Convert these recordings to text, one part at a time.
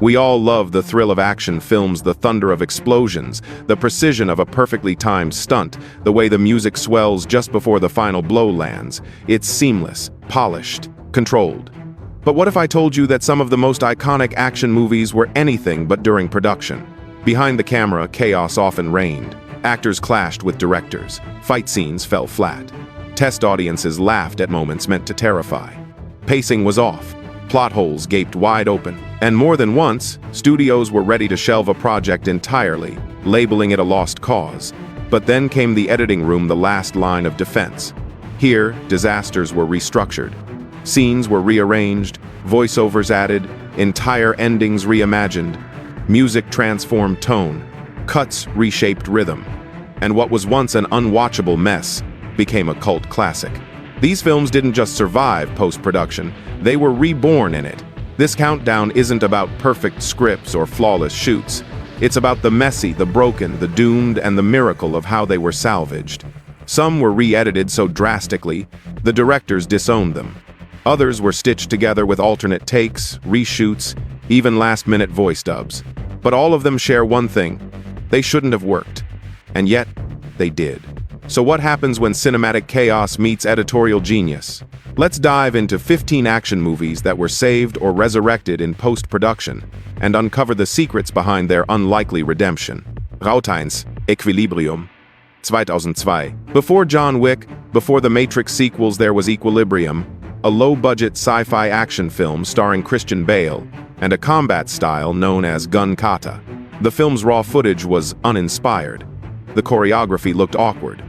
We all love the thrill of action films, the thunder of explosions, the precision of a perfectly timed stunt, the way the music swells just before the final blow lands. It's seamless, polished, controlled. But what if I told you that some of the most iconic action movies were anything but during production? Behind the camera, chaos often reigned. Actors clashed with directors. Fight scenes fell flat. Test audiences laughed at moments meant to terrify. Pacing was off. Plot holes gaped wide open. And more than once, studios were ready to shelve a project entirely, labeling it a lost cause. But then came the editing room, the last line of defense. Here, disasters were restructured. Scenes were rearranged, voiceovers added, entire endings reimagined. Music transformed tone, cuts reshaped rhythm. And what was once an unwatchable mess became a cult classic. These films didn't just survive post-production, they were reborn in it. This countdown isn't about perfect scripts or flawless shoots. It's about the messy, the broken, the doomed, and the miracle of how they were salvaged. Some were re-edited so drastically, the directors disowned them. Others were stitched together with alternate takes, reshoots, even last-minute voice dubs. But all of them share one thing: they shouldn't have worked. And yet, they did. So what happens when cinematic chaos meets editorial genius? Let's dive into 15 action movies that were saved or resurrected in post-production and uncover the secrets behind their unlikely redemption. Route 1, Equilibrium, 2002. Before John Wick, before the Matrix sequels, there was Equilibrium, a low-budget sci-fi action film starring Christian Bale and a combat style known as gun kata. The film's raw footage was uninspired. The choreography looked awkward.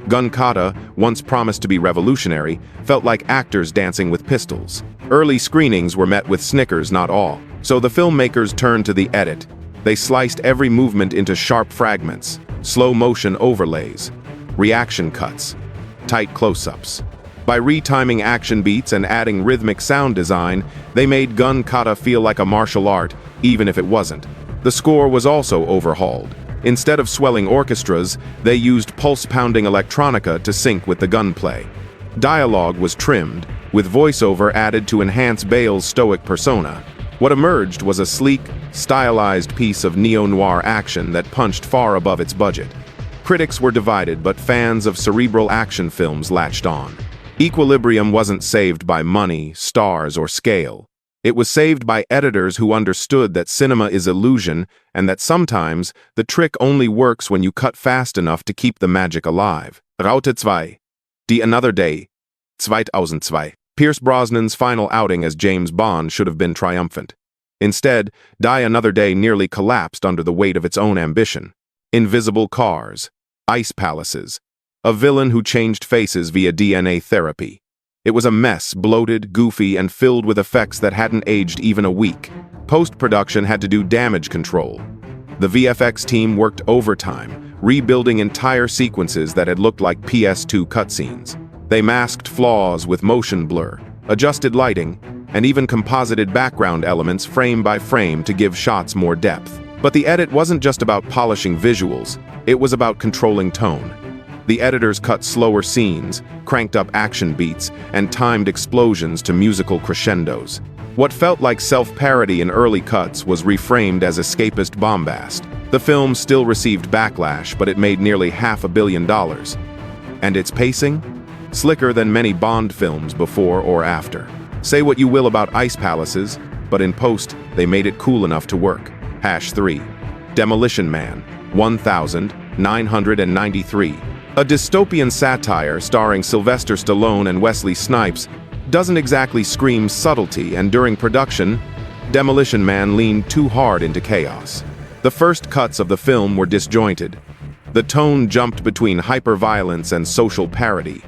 Gun kata, once promised to be revolutionary, felt like actors dancing with pistols. Early screenings were met with snickers, not awe. So the filmmakers turned to the edit. They sliced every movement into sharp fragments, slow-motion overlays, reaction cuts, tight close-ups. By retiming action beats and adding rhythmic sound design, they made gun kata feel like a martial art, even if it wasn't. The score was also overhauled. Instead of swelling orchestras, they used pulse-pounding electronica to sync with the gunplay. Dialogue was trimmed, with voiceover added to enhance Bale's stoic persona. What emerged was a sleek, stylized piece of neo-noir action that punched far above its budget. Critics were divided, but fans of cerebral action films latched on. Equilibrium wasn't saved by money, stars, or scale. It was saved by editors who understood that cinema is illusion and that sometimes the trick only works when you cut fast enough to keep the magic alive. Route 2, Die Another Day, 2002. Pierce Brosnan's final outing as James Bond should have been triumphant. Instead, Die Another Day nearly collapsed under the weight of its own ambition. Invisible cars, ice palaces, a villain who changed faces via DNA therapy. It was a mess, bloated, goofy, and filled with effects that hadn't aged even a week. Post-production had to do damage control. The VFX team worked overtime, rebuilding entire sequences that had looked like PS2 cutscenes. They masked flaws with motion blur, adjusted lighting, and even composited background elements frame by frame to give shots more depth. But the edit wasn't just about polishing visuals, it was about controlling tone. The editors cut slower scenes, cranked up action beats, and timed explosions to musical crescendos. What felt like self-parody in early cuts was reframed as escapist bombast. The film still received backlash, but it made nearly $500 million. And its pacing? Slicker than many Bond films before or after. Say what you will about ice palaces, but in post, they made it cool enough to work. #3. Demolition Man, 1993. A dystopian satire starring Sylvester Stallone and Wesley Snipes doesn't exactly scream subtlety, and during production, Demolition Man leaned too hard into chaos. The first cuts of the film were disjointed. The tone jumped between hyper-violence and social parody.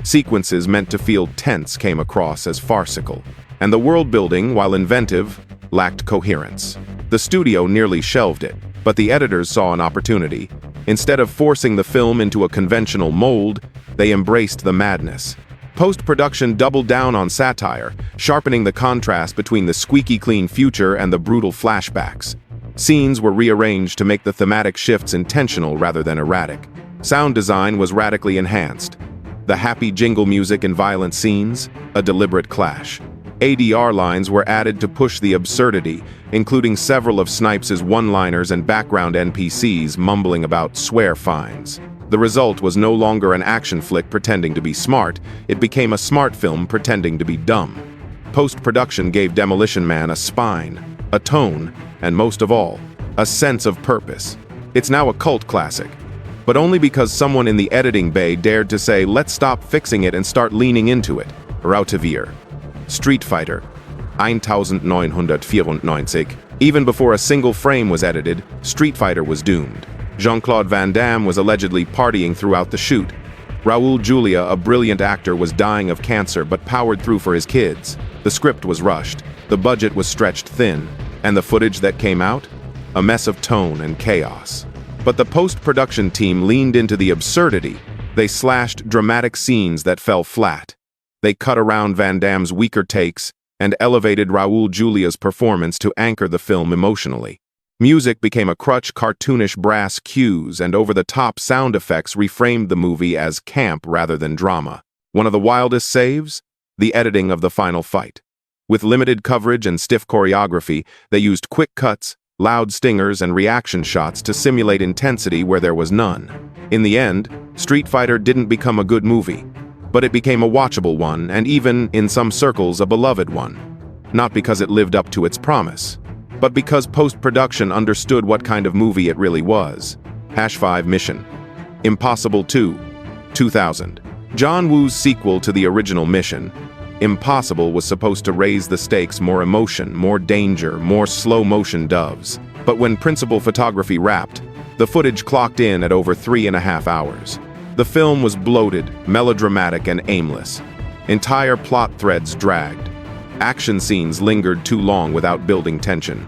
Sequences meant to feel tense came across as farcical, and the world-building, while inventive, lacked coherence. The studio nearly shelved it, but the editors saw an opportunity. Instead of forcing the film into a conventional mold, they embraced the madness. Post-production doubled down on satire, sharpening the contrast between the squeaky clean future and the brutal flashbacks. Scenes were rearranged to make the thematic shifts intentional rather than erratic. Sound design was radically enhanced. The happy jingle music in violent scenes, a deliberate clash. ADR lines were added to push the absurdity, including several of Snipes' one-liners and background NPCs mumbling about swear fines. The result was no longer an action flick pretending to be smart, it became a smart film pretending to be dumb. Post-production gave Demolition Man a spine, a tone, and most of all, a sense of purpose. It's now a cult classic, but only because someone in the editing bay dared to say, let's stop fixing it and start leaning into it. Rautivier. Street Fighter. 1994. Even before a single frame was edited, Street Fighter was doomed. Jean-Claude Van Damme was allegedly partying throughout the shoot. Raul Julia, a brilliant actor, was dying of cancer but powered through for his kids. The script was rushed, the budget was stretched thin, and the footage that came out? A mess of tone and chaos. But the post-production team leaned into the absurdity. They slashed dramatic scenes that fell flat. They cut around Van Damme's weaker takes and elevated Raul Julia's performance to anchor the film emotionally. Music became a crutch, cartoonish brass cues and over-the-top sound effects reframed the movie as camp rather than drama. One of the wildest saves? The editing of the final fight. With limited coverage and stiff choreography, they used quick cuts, loud stingers, and reaction shots to simulate intensity where there was none. In the end, Street Fighter didn't become a good movie, but it became a watchable one and even, in some circles, a beloved one. Not because it lived up to its promise, but because post-production understood what kind of movie it really was. #5 Mission. Impossible 2. 2000. John Woo's sequel to the original Mission, Impossible, was supposed to raise the stakes, more emotion, more danger, more slow-motion doves. But when principal photography wrapped, the footage clocked in at over 3.5 hours. The film was bloated, melodramatic, and aimless. Entire plot threads dragged. Action scenes lingered too long without building tension.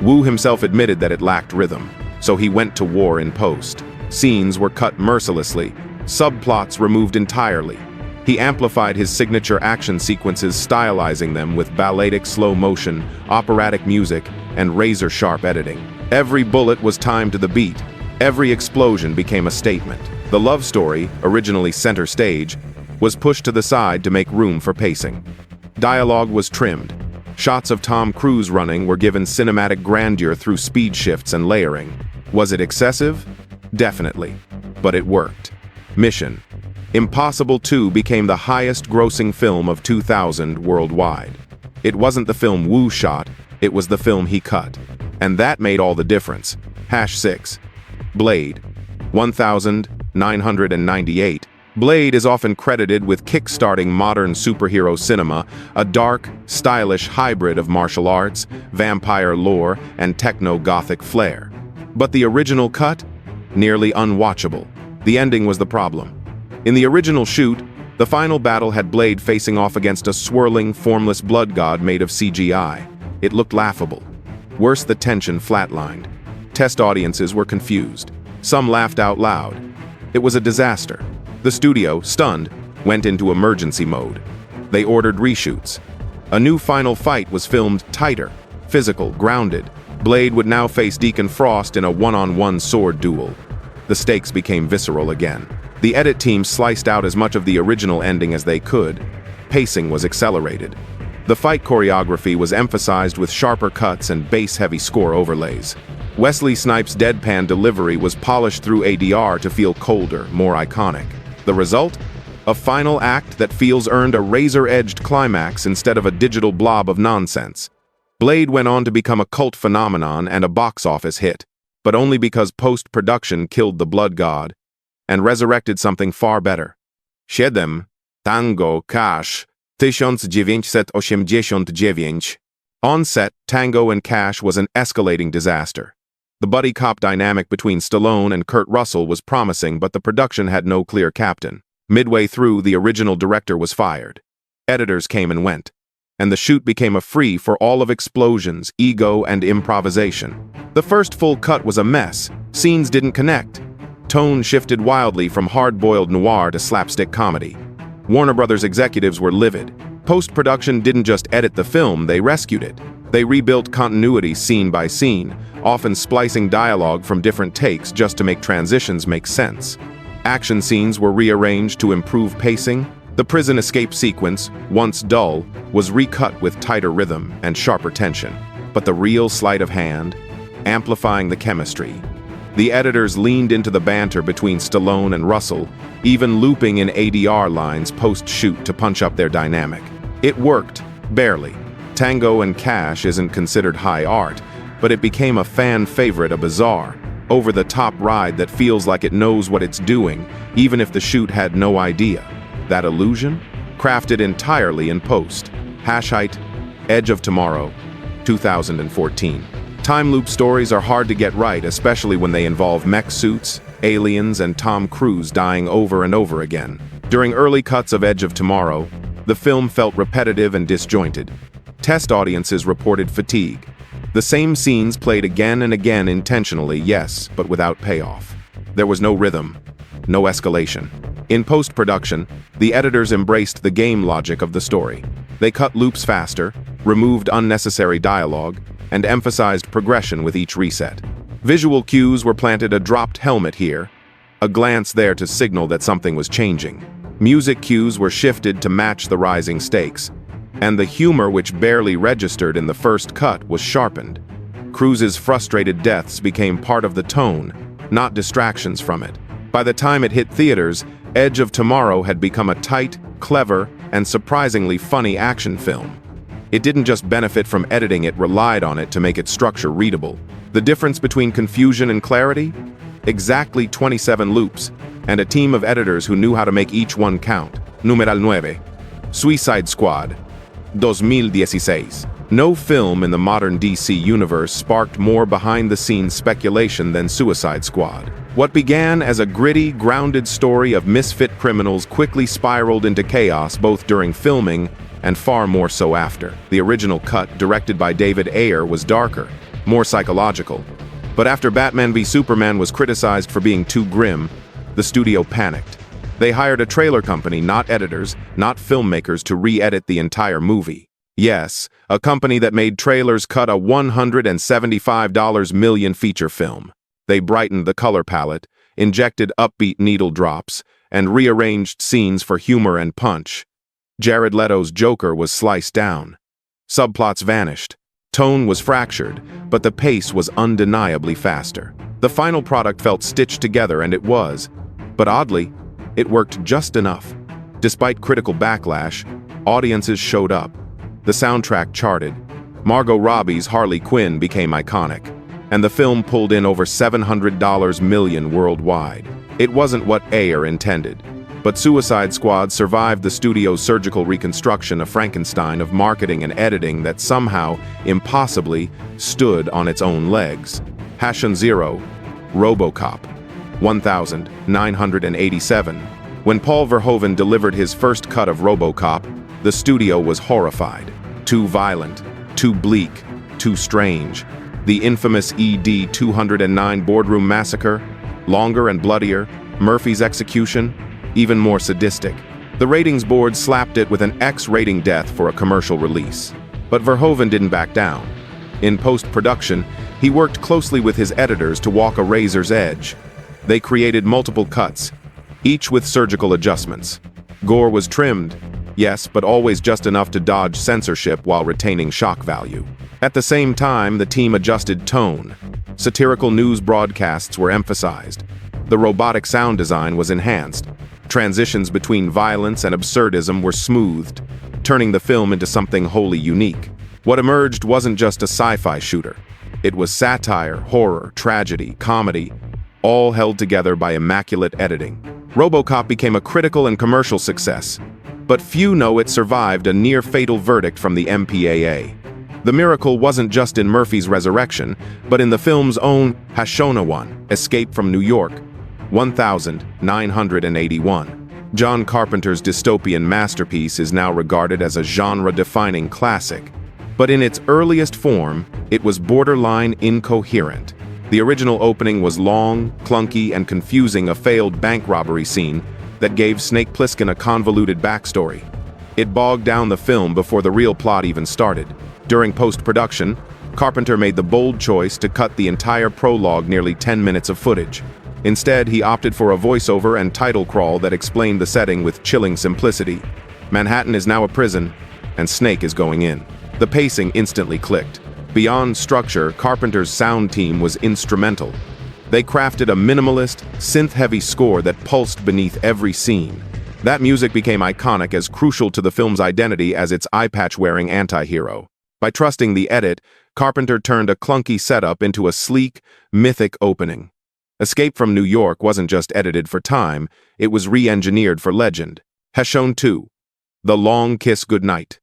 Woo himself admitted that it lacked rhythm, so he went to war in post. Scenes were cut mercilessly, subplots removed entirely. He amplified his signature action sequences, stylizing them with balletic slow motion, operatic music, and razor-sharp editing. Every bullet was timed to the beat. Every explosion became a statement. The love story, originally center stage, was pushed to the side to make room for pacing. Dialogue was trimmed. Shots of Tom Cruise running were given cinematic grandeur through speed shifts and layering. Was it excessive? Definitely. But it worked. Mission. Impossible 2 became the highest-grossing film of 2000 worldwide. It wasn't the film Woo shot, it was the film he cut. And that made all the difference. #6. Blade. 1998. Blade is often credited with kick-starting modern superhero cinema, a dark, stylish hybrid of martial arts, vampire lore, and techno-gothic flair. But the original cut? Nearly unwatchable. The ending was the problem. In the original shoot, the final battle had Blade facing off against a swirling, formless blood god made of CGI. It looked laughable. Worse, the tension flatlined. Test audiences were confused. Some laughed out loud. It was a disaster. The studio, stunned, went into emergency mode. They ordered reshoots. A new final fight was filmed tighter, physical, grounded. Blade would now face Deacon Frost in a one-on-one sword duel. The stakes became visceral again. The edit team sliced out as much of the original ending as they could. Pacing was accelerated. The fight choreography was emphasized with sharper cuts and bass-heavy score overlays. Wesley Snipes' deadpan delivery was polished through ADR to feel colder, more iconic. The result? A final act that feels earned a razor-edged climax instead of a digital blob of nonsense. Blade went on to become a cult phenomenon and a box office hit, but only because post-production killed the blood god and resurrected something far better. 7. Tango Cash. 1989. On set, Tango and Cash was an escalating disaster. The buddy cop dynamic between Stallone and Kurt Russell was promising, but the production had no clear captain. Midway through, the original director was fired. Editors came and went, and the shoot became a free-for-all of explosions, ego, and improvisation. The first full cut was a mess. Scenes didn't connect. Tone shifted wildly from hard-boiled noir to slapstick comedy. Warner Brothers executives were livid. Post-production didn't just edit the film, they rescued it. They rebuilt continuity scene by scene, often splicing dialogue from different takes just to make transitions make sense. Action scenes were rearranged to improve pacing. The prison escape sequence, once dull, was recut with tighter rhythm and sharper tension. But the real sleight of hand, amplifying the chemistry. The editors leaned into the banter between Stallone and Russell, even looping in ADR lines post-shoot to punch up their dynamic. It worked, barely. Tango and Cash isn't considered high art, but it became a fan favorite, a bizarre, over-the-top ride that feels like it knows what it's doing, even if the shoot had no idea. That illusion? Crafted entirely in post. Height, Edge of Tomorrow, 2014. Time loop stories are hard to get right, especially when they involve mech suits, aliens, and Tom Cruise dying over and over again. During early cuts of Edge of Tomorrow, the film felt repetitive and disjointed. Test audiences reported fatigue. The same scenes played again and again intentionally, yes, but without payoff. There was no rhythm, no escalation. In post-production, the editors embraced the game logic of the story. They cut loops faster, removed unnecessary dialogue, and emphasized progression with each reset. Visual cues were planted: a dropped helmet here, a glance there to signal that something was changing. Music cues were shifted to match the rising stakes, and the humor which barely registered in the first cut was sharpened. Cruise's frustrated deaths became part of the tone, not distractions from it. By the time it hit theaters, Edge of Tomorrow had become a tight, clever, and surprisingly funny action film. It didn't just benefit from editing, it relied on it to make its structure readable. The difference between confusion and clarity? Exactly 27 loops, and a team of editors who knew how to make each one count. Numeral 9. Suicide Squad, 2016. No film in the modern DC universe sparked more behind-the-scenes speculation than Suicide Squad. What began as a gritty, grounded story of misfit criminals quickly spiraled into chaos both during filming and far more so after. The original cut, directed by David Ayer, was darker, more psychological. But after Batman v Superman was criticized for being too grim, the studio panicked. They hired a trailer company, not editors, not filmmakers, to re-edit the entire movie. Yes, a company that made trailers cut a $175 million feature film. They brightened the color palette, injected upbeat needle drops, and rearranged scenes for humor and punch. Jared Leto's Joker was sliced down. Subplots vanished. Tone was fractured, but the pace was undeniably faster. The final product felt stitched together, and it was. But oddly, it worked just enough. Despite critical backlash, audiences showed up. The soundtrack charted. Margot Robbie's Harley Quinn became iconic, and the film pulled in over $700 million worldwide. It wasn't what Ayer intended. But Suicide Squad survived the studio's surgical reconstruction of Frankenstein of marketing and editing that somehow, impossibly, stood on its own legs. #0, RoboCop, 1987. When Paul Verhoeven delivered his first cut of RoboCop, the studio was horrified. Too violent, too bleak, too strange. The infamous ED 209 boardroom massacre, longer and bloodier, Murphy's execution, even more sadistic. The ratings board slapped it with an X rating death for a commercial release. But Verhoeven didn't back down. In post-production, he worked closely with his editors to walk a razor's edge. They created multiple cuts, each with surgical adjustments. Gore was trimmed, yes, but always just enough to dodge censorship while retaining shock value. At the same time, the team adjusted tone. Satirical news broadcasts were emphasized. The robotic sound design was enhanced. Transitions between violence and absurdism were smoothed, turning the film into something wholly unique. What emerged wasn't just a sci-fi shooter. It was satire, horror, tragedy, comedy, all held together by immaculate editing. RoboCop became a critical and commercial success, but few know it survived a near-fatal verdict from the MPAA. The miracle wasn't just in Murphy's resurrection, but in the film's own Hashonawan, Escape from New York, 1981. John Carpenter's dystopian masterpiece is now regarded as a genre-defining classic, but in its earliest form, it was borderline incoherent. The original opening was long, clunky, and confusing, a failed bank robbery scene that gave Snake Plissken a convoluted backstory. It bogged down the film before the real plot even started. During post-production, Carpenter made the bold choice to cut the entire prologue, nearly 10 minutes of footage. Instead, he opted for a voiceover and title crawl that explained the setting with chilling simplicity. Manhattan is now a prison, and Snake is going in. The pacing instantly clicked. Beyond structure, Carpenter's sound team was instrumental. They crafted a minimalist, synth-heavy score that pulsed beneath every scene. That music became iconic, as crucial to the film's identity as its eye-patch-wearing anti-hero. By trusting the edit, Carpenter turned a clunky setup into a sleek, mythic opening. Escape from New York wasn't just edited for time, it was re-engineered for legend. Has shown 2. The Long Kiss Goodnight.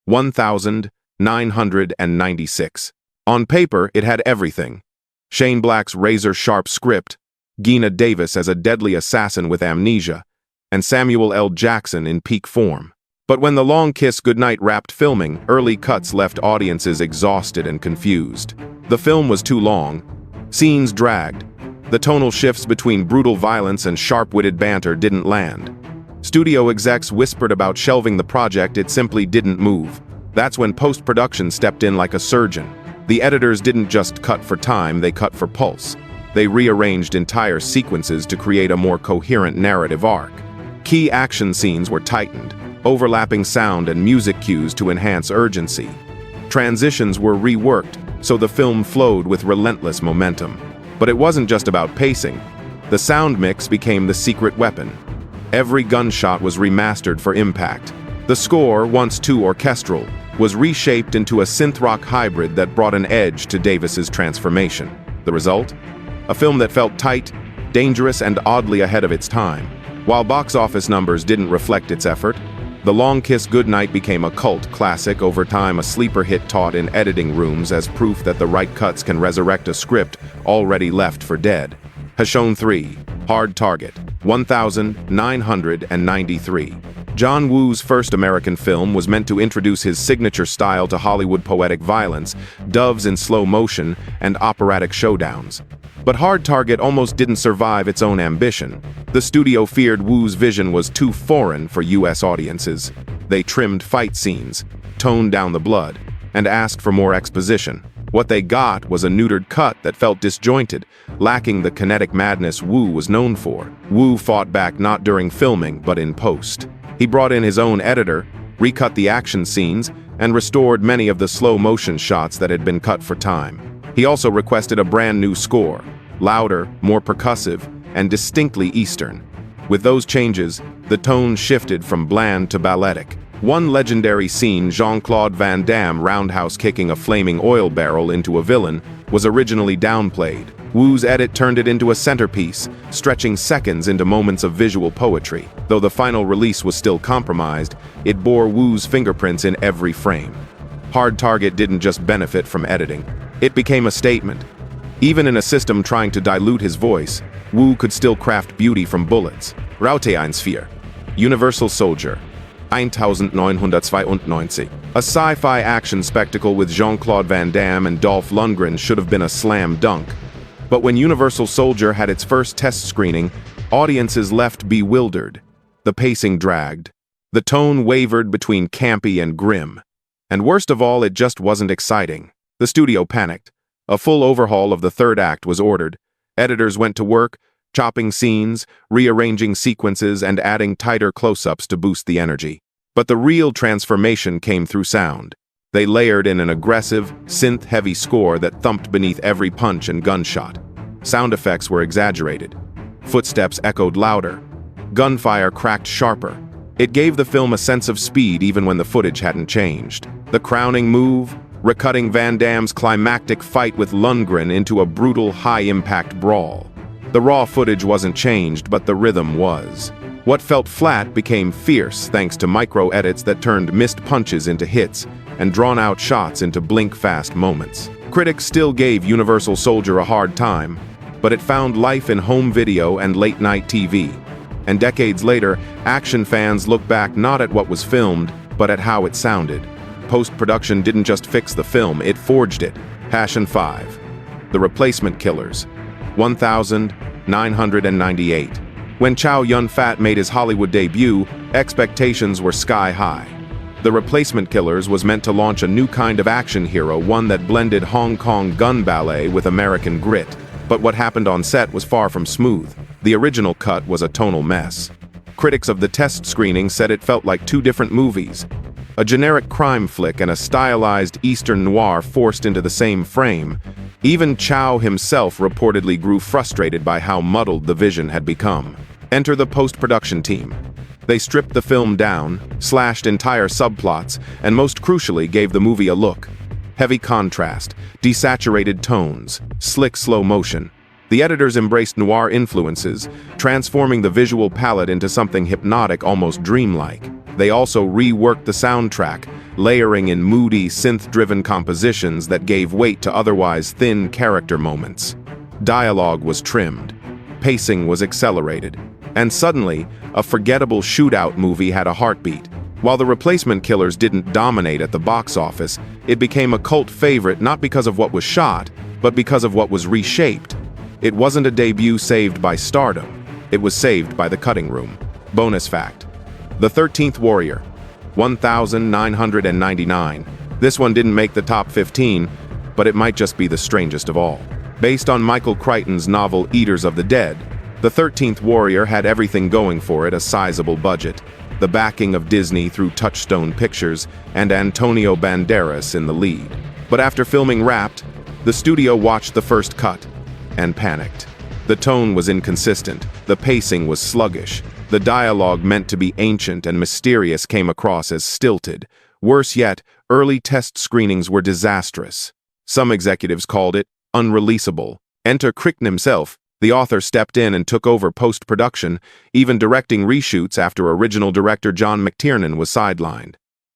1996. On paper, it had everything. Shane Black's razor-sharp script, Geena Davis as a deadly assassin with amnesia, and Samuel L. Jackson in peak form. But when The Long Kiss Goodnight wrapped filming, early cuts left audiences exhausted and confused. The film was too long. Scenes dragged. The tonal shifts between brutal violence and sharp-witted banter didn't land. Studio execs whispered about shelving the project, it simply didn't move. That's when post-production stepped in like a surgeon. The editors didn't just cut for time, they cut for pulse. They rearranged entire sequences to create a more coherent narrative arc. Key action scenes were tightened, overlapping sound and music cues to enhance urgency. Transitions were reworked, so the film flowed with relentless momentum. But it wasn't just about pacing. The sound mix became the secret weapon. Every gunshot was remastered for impact. The score, once too orchestral, was reshaped into a synth-rock hybrid that brought an edge to Davis's transformation. The result? A film that felt tight, dangerous, and oddly ahead of its time. While box office numbers didn't reflect its effort, The Long Kiss Goodnight became a cult classic, over time a sleeper hit taught in editing rooms as proof that the right cuts can resurrect a script already left for dead. Has shown 3. Hard Target. 1993. John Woo's first American film was meant to introduce his signature style to Hollywood: poetic violence, doves in slow motion, and operatic showdowns. But Hard Target almost didn't survive its own ambition. The studio feared Woo's vision was too foreign for US audiences. They trimmed fight scenes, toned down the blood, and asked for more exposition. What they got was a neutered cut that felt disjointed, lacking the kinetic madness Woo was known for. Woo fought back not during filming, but in post. He brought in his own editor, recut the action scenes, and restored many of the slow-motion shots that had been cut for time. He also requested a brand new score, louder, more percussive, and distinctly Eastern. With those changes, the tone shifted from bland to balletic. One legendary scene, Jean-Claude Van Damme roundhouse kicking a flaming oil barrel into a villain, was originally downplayed. Woo's edit turned it into a centerpiece, stretching seconds into moments of visual poetry. Though the final release was still compromised, it bore Woo's fingerprints in every frame. Hard Target didn't just benefit from editing. It became a statement. Even in a system trying to dilute his voice, Woo could still craft beauty from bullets. Raute 1-4. Universal Soldier. 1992. A sci-fi action spectacle with Jean-Claude Van Damme and Dolph Lundgren should have been a slam dunk. But when Universal Soldier had its first test screening, audiences left bewildered. The pacing dragged. The tone wavered between campy and grim. And worst of all, it just wasn't exciting. The studio panicked. A full overhaul of the third act was ordered. Editors went to work, chopping scenes, rearranging sequences, and adding tighter close-ups to boost the energy. But the real transformation came through sound. They layered in an aggressive, synth-heavy score that thumped beneath every punch and gunshot. Sound effects were exaggerated. Footsteps echoed louder. Gunfire cracked sharper. It gave the film a sense of speed even when the footage hadn't changed. The crowning move, recutting Van Damme's climactic fight with Lundgren into a brutal, high-impact brawl. The raw footage wasn't changed, but the rhythm was. What felt flat became fierce thanks to micro-edits that turned missed punches into hits and drawn-out shots into blink-fast moments. Critics still gave Universal Soldier a hard time, but it found life in home video and late-night TV. And decades later, action fans look back not at what was filmed, but at how it sounded. Post-production didn't just fix the film, it forged it. Passion 5. The Replacement Killers. 1998. When Chow Yun-fat made his Hollywood debut, expectations were sky-high. The Replacement Killers was meant to launch a new kind of action hero, one that blended Hong Kong gun ballet with American grit. But what happened on set was far from smooth. The original cut was a tonal mess. Critics of the test screening said it felt like two different movies. A generic crime flick and a stylized Eastern noir forced into the same frame. Even Chow himself reportedly grew frustrated by how muddled the vision had become. Enter the post-production team. They stripped the film down, slashed entire subplots, and most crucially gave the movie a look. Heavy contrast, desaturated tones, slick slow motion. The editors embraced noir influences, transforming the visual palette into something hypnotic, almost dreamlike. They also reworked the soundtrack, layering in moody, synth-driven compositions that gave weight to otherwise thin character moments. Dialogue was trimmed. Pacing was accelerated. And suddenly, a forgettable shootout movie had a heartbeat. While The Replacement Killers didn't dominate at the box office, it became a cult favorite not because of what was shot, but because of what was reshaped. It wasn't a debut saved by stardom. It was saved by the cutting room. Bonus fact: The 13th Warrior, 1,999. This one didn't make the top 15, but it might just be the strangest of all. Based on Michael Crichton's novel Eaters of the Dead, The 13th Warrior had everything going for it: a sizable budget, the backing of Disney through Touchstone Pictures, and Antonio Banderas in the lead. But after filming Wrapped, the studio watched the first cut and panicked. The tone was inconsistent, the pacing was sluggish, the dialogue meant to be ancient and mysterious came across as stilted. Worse yet, early test screenings were disastrous. Some executives called it unreleasable. Enter Crichton himself. The author stepped in and took over post-production, even directing reshoots after original director John McTiernan was sidelined.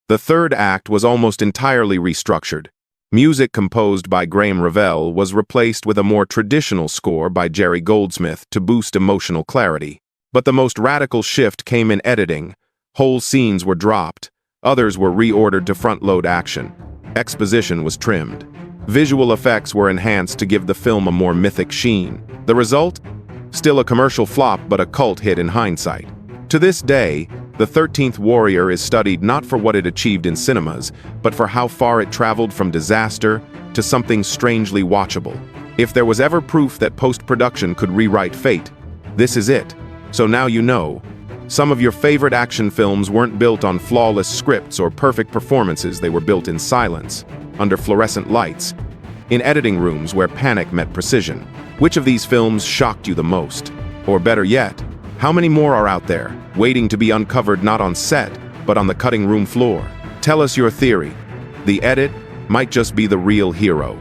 The third act was almost entirely restructured. Music composed by Graham Revell was replaced with a more traditional score by Jerry Goldsmith to boost emotional clarity. But the most radical shift came in editing. Whole scenes were dropped. Others were reordered to front-load action. Exposition was trimmed. Visual effects were enhanced to give the film a more mythic sheen. The result? Still a commercial flop, but a cult hit in hindsight. To this day, The 13th Warrior is studied not for what it achieved in cinemas, but for how far it traveled from disaster to something strangely watchable. If there was ever proof that post-production could rewrite fate, this is it. So now you know. Some of your favorite action films weren't built on flawless scripts or perfect performances. They were built in silence, under fluorescent lights, in editing rooms where panic met precision. Which of these films shocked you the most? Or better yet, how many more are out there, waiting to be uncovered not on set, but on the cutting room floor? Tell us your theory. The edit might just be the real hero.